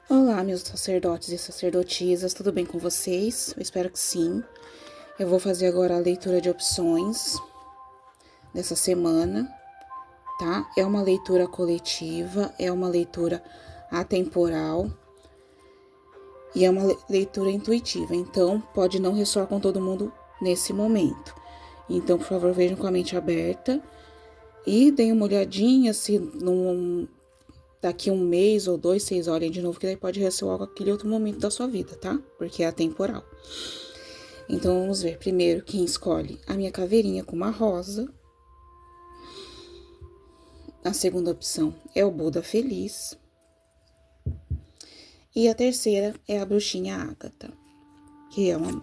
Olá, meus sacerdotes e sacerdotisas, tudo bem com vocês? Eu espero que sim. Eu vou fazer agora a leitura de opções dessa semana, tá? É uma leitura coletiva, é uma leitura atemporal e é uma leitura intuitiva, então pode não ressoar com todo mundo nesse momento. Então, por favor, vejam com a mente aberta e deem uma olhadinha se daqui um mês ou dois, vocês olhem de novo, que daí pode ressoar com aquele outro momento da sua vida, tá? Porque é atemporal. Então, vamos ver primeiro quem escolhe a minha caveirinha com uma rosa. A segunda opção é o Buda Feliz. E a terceira é a bruxinha Ágata, que é uma...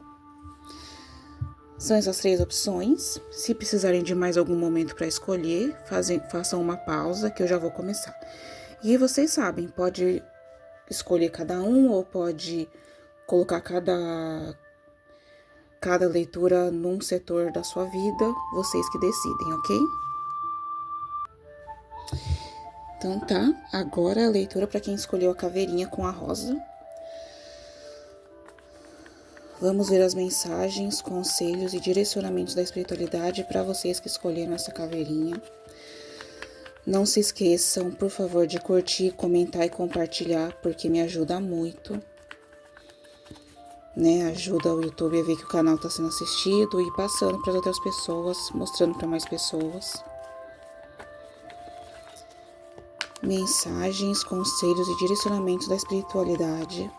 São essas três opções. Se precisarem de mais algum momento para escolher, façam uma pausa que eu já vou começar. E vocês sabem, pode escolher cada um ou pode colocar cada leitura num setor da sua vida, vocês que decidem, ok? Então tá, agora a leitura para quem escolheu a caveirinha com a rosa. Vamos ver as mensagens, conselhos e direcionamentos da espiritualidade para vocês que escolheram essa caveirinha. Não se esqueçam, por favor, de curtir, comentar e compartilhar, porque me ajuda muito, né? Ajuda o YouTube a ver que o canal está sendo assistido e passando para outras pessoas, mostrando para mais pessoas. Mensagens, conselhos e direcionamentos da espiritualidade.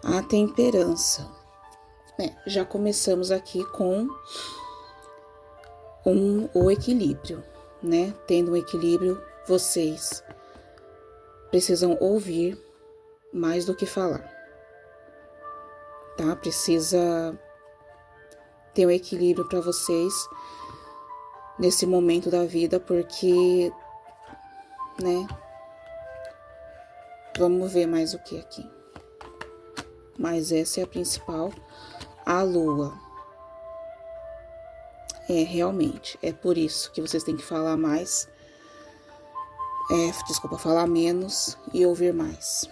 A temperança. Já começamos aqui com o equilíbrio, né? Tendo um equilíbrio, vocês precisam ouvir mais do que falar, tá? Precisa ter um equilíbrio para vocês nesse momento da vida, porque, né? Vamos ver mais o que aqui. Mas essa é a principal. A lua. Realmente, é por isso que vocês têm que falar mais. Falar menos e ouvir mais.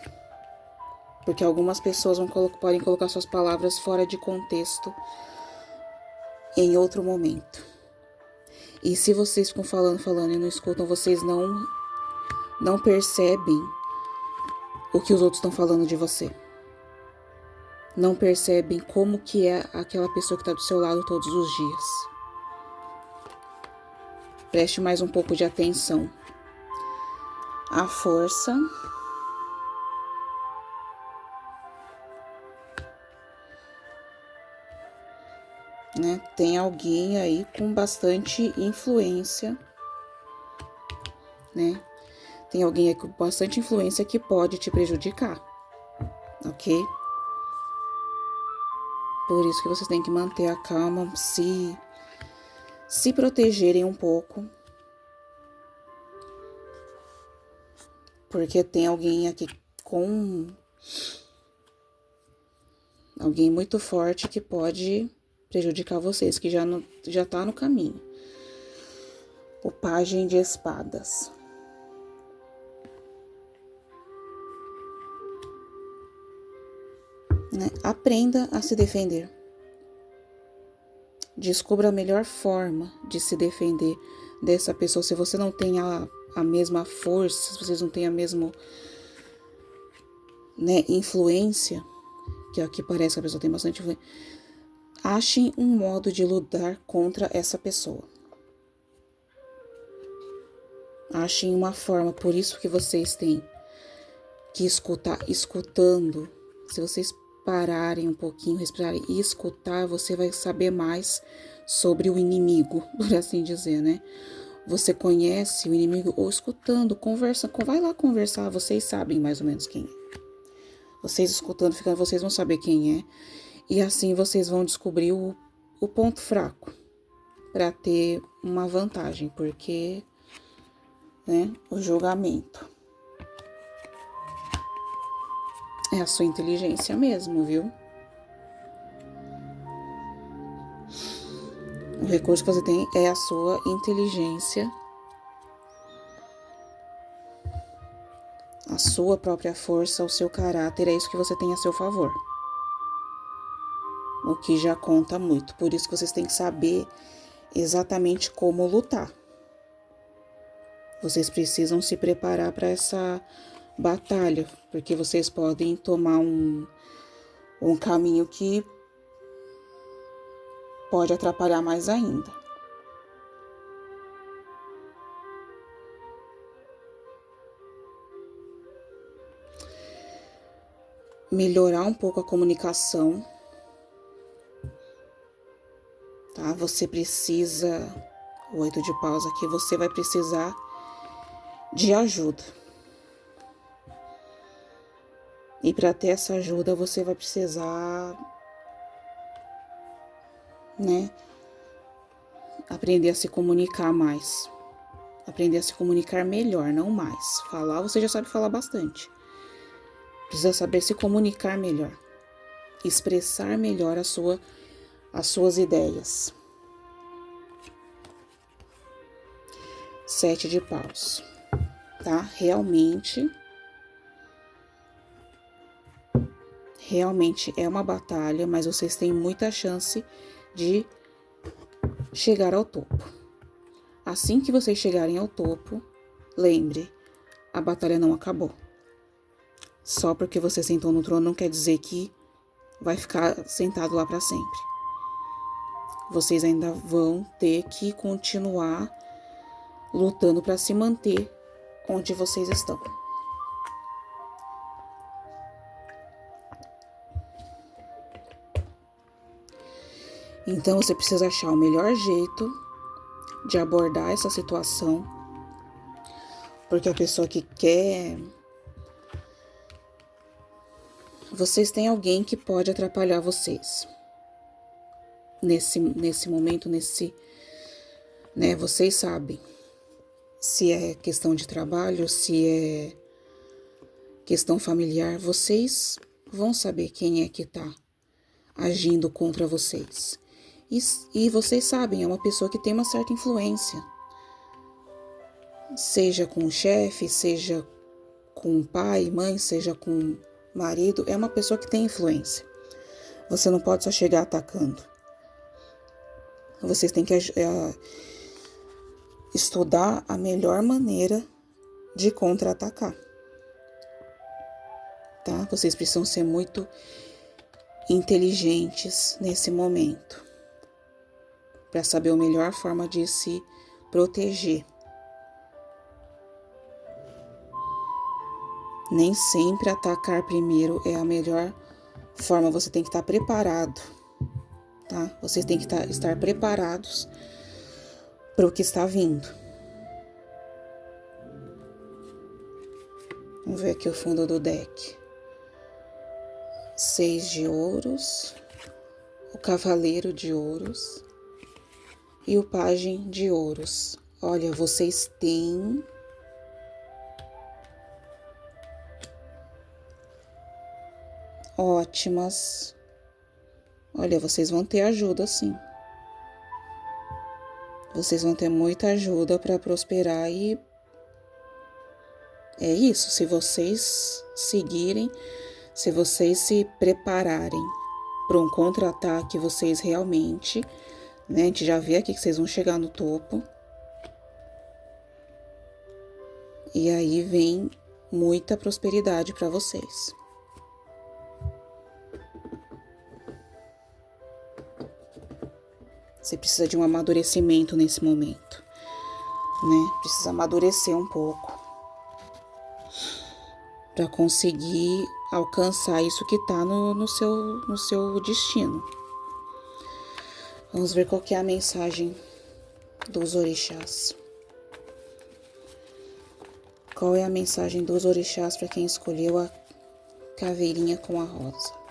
Porque algumas pessoas podem colocar suas palavras fora de contexto em outro momento. E se vocês ficam falando e não escutam, vocês não percebem o que os outros estão falando de você. Não percebem como que é aquela pessoa que está do seu lado todos os dias. Preste mais um pouco de atenção. A força. Né? Tem alguém aí com bastante influência, né? Tem alguém aí com bastante influência que pode te prejudicar, ok? Por isso que vocês têm que manter a calma, se protegerem um pouco. Porque tem alguém aqui com... alguém muito forte que pode prejudicar vocês, que já tá no caminho. O Pajem de Espadas. Né? Aprenda a se defender. Descubra a melhor forma de se defender dessa pessoa. Se você não tem a mesma força, se vocês não têm a mesma, né, influência, que aqui parece que a pessoa tem bastante influência, achem um modo de lutar contra essa pessoa. Achem uma forma, por isso que vocês têm que escutar, escutando. Se vocês pararem um pouquinho, respirarem e escutar, você vai saber mais sobre o inimigo, por assim dizer, né? Você conhece o inimigo ou escutando, conversa, vai lá conversar, vocês sabem mais ou menos quem é. Vocês escutando, vocês vão saber quem é. E assim vocês vão descobrir o ponto fraco para ter uma vantagem, porque, né, o julgamento. É a sua inteligência mesmo, viu? O recurso que você tem é a sua inteligência, a sua própria força, o seu caráter, é isso que você tem a seu favor. O que já conta muito. Por isso que vocês têm que saber exatamente como lutar. Vocês precisam se preparar para essa batalha, porque vocês podem tomar um caminho que pode atrapalhar mais ainda. Melhorar um pouco a comunicação, tá? Você precisa, o 8 de paus aqui, você vai precisar de ajuda. E para ter essa ajuda, você vai precisar, né, aprender a se comunicar mais. Aprender a se comunicar melhor, não mais. Falar, você já sabe falar bastante. Precisa saber se comunicar melhor. Expressar melhor as suas ideias. 7 de paus, tá? Realmente é uma batalha, mas vocês têm muita chance de chegar ao topo. Assim que vocês chegarem ao topo, lembre, a batalha não acabou. Só porque você sentou no trono não quer dizer que vai ficar sentado lá para sempre. Vocês ainda vão ter que continuar lutando para se manter onde vocês estão. Então você precisa achar o melhor jeito de abordar essa situação, porque a pessoa que quer... Vocês têm alguém que pode atrapalhar vocês. Nesse momento, né, vocês sabem se é questão de trabalho, se é questão familiar, vocês vão saber quem é que tá agindo contra vocês. E vocês sabem, é uma pessoa que tem uma certa influência. Seja com o chefe, seja com o pai, mãe, seja com o marido, é uma pessoa que tem influência. Você não pode só chegar atacando. Vocês têm que estudar a melhor maneira de contra-atacar. Tá? Vocês precisam ser muito inteligentes nesse momento, para saber a melhor forma de se proteger. Nem sempre atacar primeiro é a melhor forma, você tem que estar preparado, tá? Vocês têm que estar preparados para o que está vindo. Vamos ver aqui o fundo do deck. 6 de ouros, o cavaleiro de ouros e o pajem de ouros. Olha, vocês têm ótimas. Olha, vocês vão ter ajuda, sim. Vocês vão ter muita ajuda para prosperar e é isso. Se vocês seguirem, se vocês se prepararem para um contra-ataque, vocês realmente, né? A gente já vê aqui que vocês vão chegar no topo. E aí vem muita prosperidade para vocês. Você precisa de um amadurecimento nesse momento, né? Precisa amadurecer um pouco para conseguir alcançar isso que está no seu destino. Vamos ver qual que é a mensagem dos orixás. Qual é a mensagem dos orixás para quem escolheu a caveirinha com a rosa?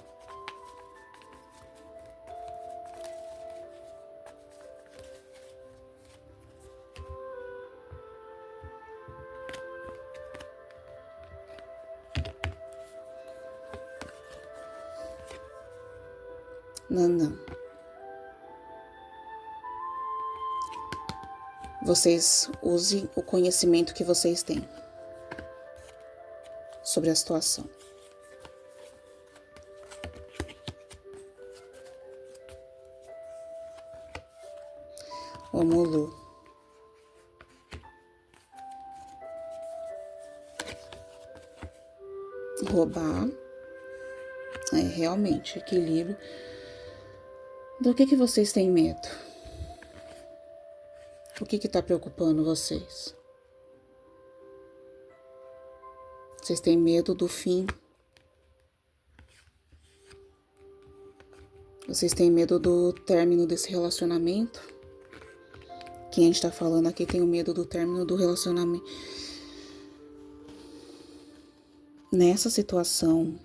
Não, não. Vocês usem o conhecimento que vocês têm sobre a situação. O Mulu. Roubar. É realmente equilíbrio. Do que vocês têm medo? O que está preocupando vocês? Vocês têm medo do fim? Vocês têm medo do término desse relacionamento? Quem a gente tá falando aqui tem o medo do término do relacionamento. Nessa situação,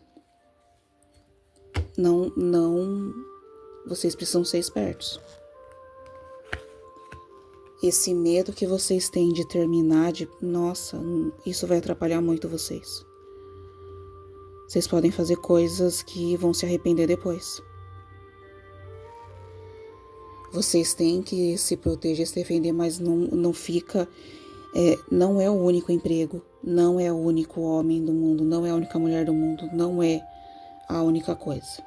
vocês precisam ser espertos. Esse medo que vocês têm de terminar, nossa, isso vai atrapalhar muito vocês. Vocês podem fazer coisas que vão se arrepender depois. Vocês têm que se proteger, se defender, mas não fica... não é o único emprego, não é o único homem do mundo, não é a única mulher do mundo, não é a única coisa.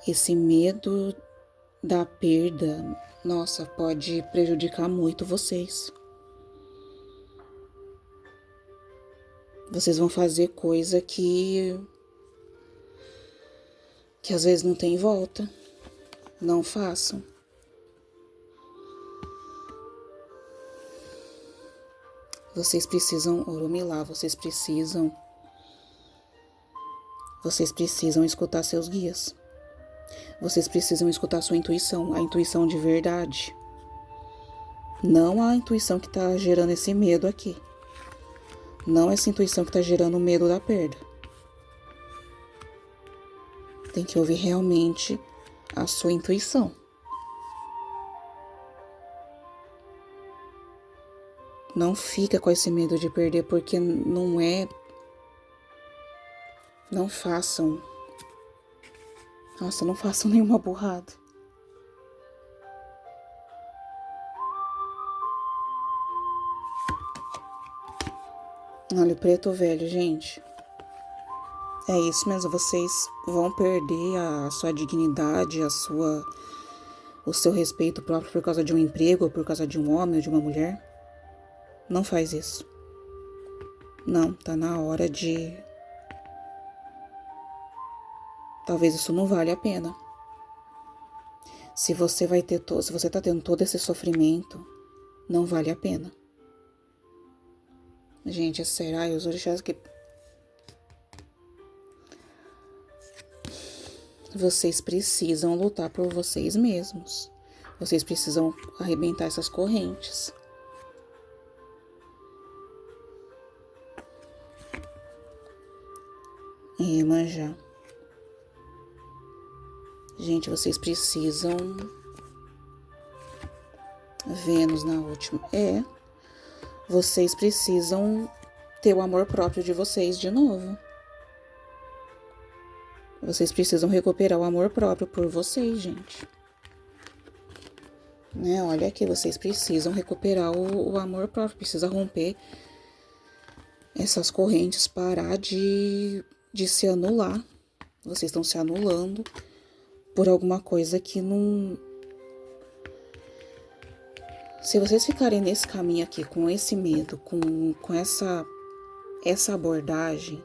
Esse medo da perda, nossa, pode prejudicar muito vocês. Vocês vão fazer coisa que às vezes não tem volta. Não façam. Vocês precisam, Orumilá, vocês precisam escutar seus guias. Vocês precisam escutar sua intuição, a intuição de verdade. Não a intuição que está gerando esse medo aqui. Não essa intuição que está gerando o medo da perda. Tem que ouvir realmente a sua intuição. Não fica com esse medo de perder, porque não é... Não façam. Nossa, não façam nenhuma burrada. Olha, o preto velho, gente. É isso mesmo, vocês vão perder a sua dignidade, o seu respeito próprio por causa de um emprego, ou por causa de um homem ou de uma mulher. Não faz isso. Não, tá na hora de... Talvez isso não vale a pena. Se você tá tendo todo esse sofrimento, não vale a pena. Gente, é sério, ai, os orixás que... Vocês precisam lutar por vocês mesmos. Vocês precisam arrebentar essas correntes. Iemanjá. Gente, vocês precisam... Vênus na última. Vocês precisam ter o amor próprio de vocês de novo. Vocês precisam recuperar o amor próprio por vocês, gente. Né? Olha aqui, vocês precisam recuperar o amor próprio. Precisa romper essas correntes, parar de se anular. Vocês estão se anulando por alguma coisa que não... Se vocês ficarem nesse caminho aqui, com esse medo, com essa abordagem,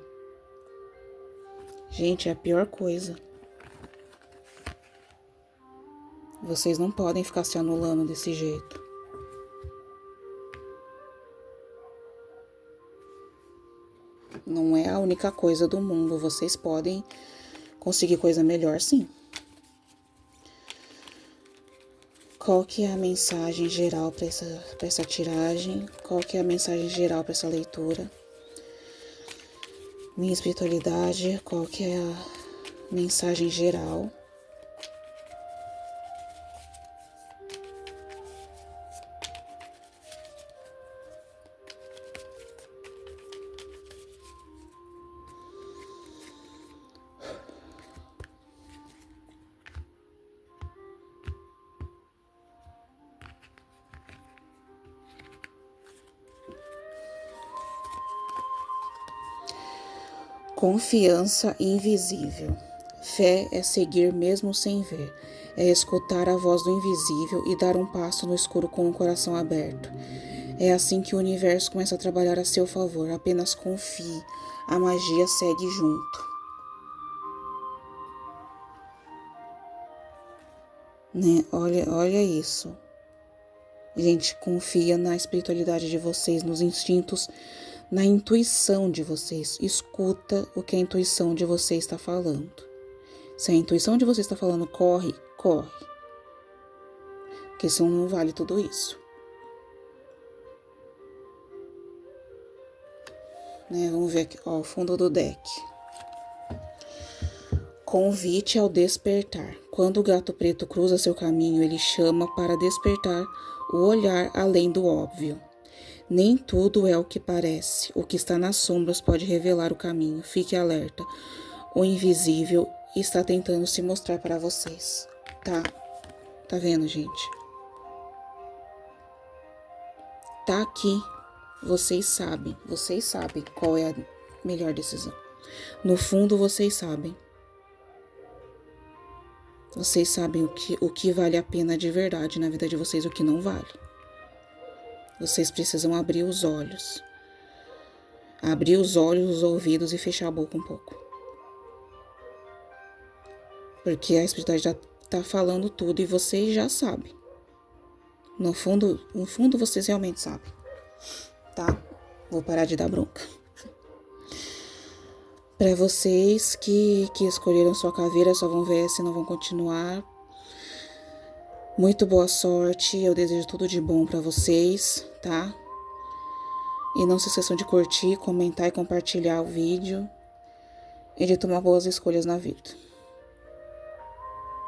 gente, é a pior coisa. Vocês não podem ficar se anulando desse jeito. Não é a única coisa do mundo. Vocês podem conseguir coisa melhor, sim. Qual que é a mensagem geral para essa tiragem? Qual que é a mensagem geral para essa leitura? Minha espiritualidade, qual que é a mensagem geral? Confiança invisível. Fé é seguir mesmo sem ver. É escutar a voz do invisível e dar um passo no escuro com o coração aberto. É assim que o universo começa a trabalhar a seu favor. Apenas confie. A magia segue junto. Né? Olha isso. Gente, confia na espiritualidade de vocês, nos instintos, na intuição de vocês. Escuta o que a intuição de vocês está falando. Se a intuição de vocês está falando corre, corre. Porque senão não vale tudo isso. Né? Vamos ver aqui, ó, o fundo do deck. Convite ao despertar. Quando o gato preto cruza seu caminho, ele chama para despertar o olhar além do óbvio. Nem tudo é o que parece. O que está nas sombras pode revelar o caminho. Fique alerta. O invisível está tentando se mostrar para vocês. Tá vendo, gente? Tá aqui. Vocês sabem qual é a melhor decisão. No fundo, vocês sabem. Vocês sabem o que vale a pena de verdade na vida de vocês e o que não vale. Vocês precisam abrir os olhos. Abrir os olhos, os ouvidos e fechar a boca um pouco. Porque a espiritualidade já tá falando tudo e vocês já sabem. No fundo vocês realmente sabem. Tá? Vou parar de dar bronca. Para vocês que escolheram sua caveira, só vão ver se não vão continuar. Muito boa sorte, eu desejo tudo de bom para vocês, tá? E não se esqueçam de curtir, comentar e compartilhar o vídeo e de tomar boas escolhas na vida.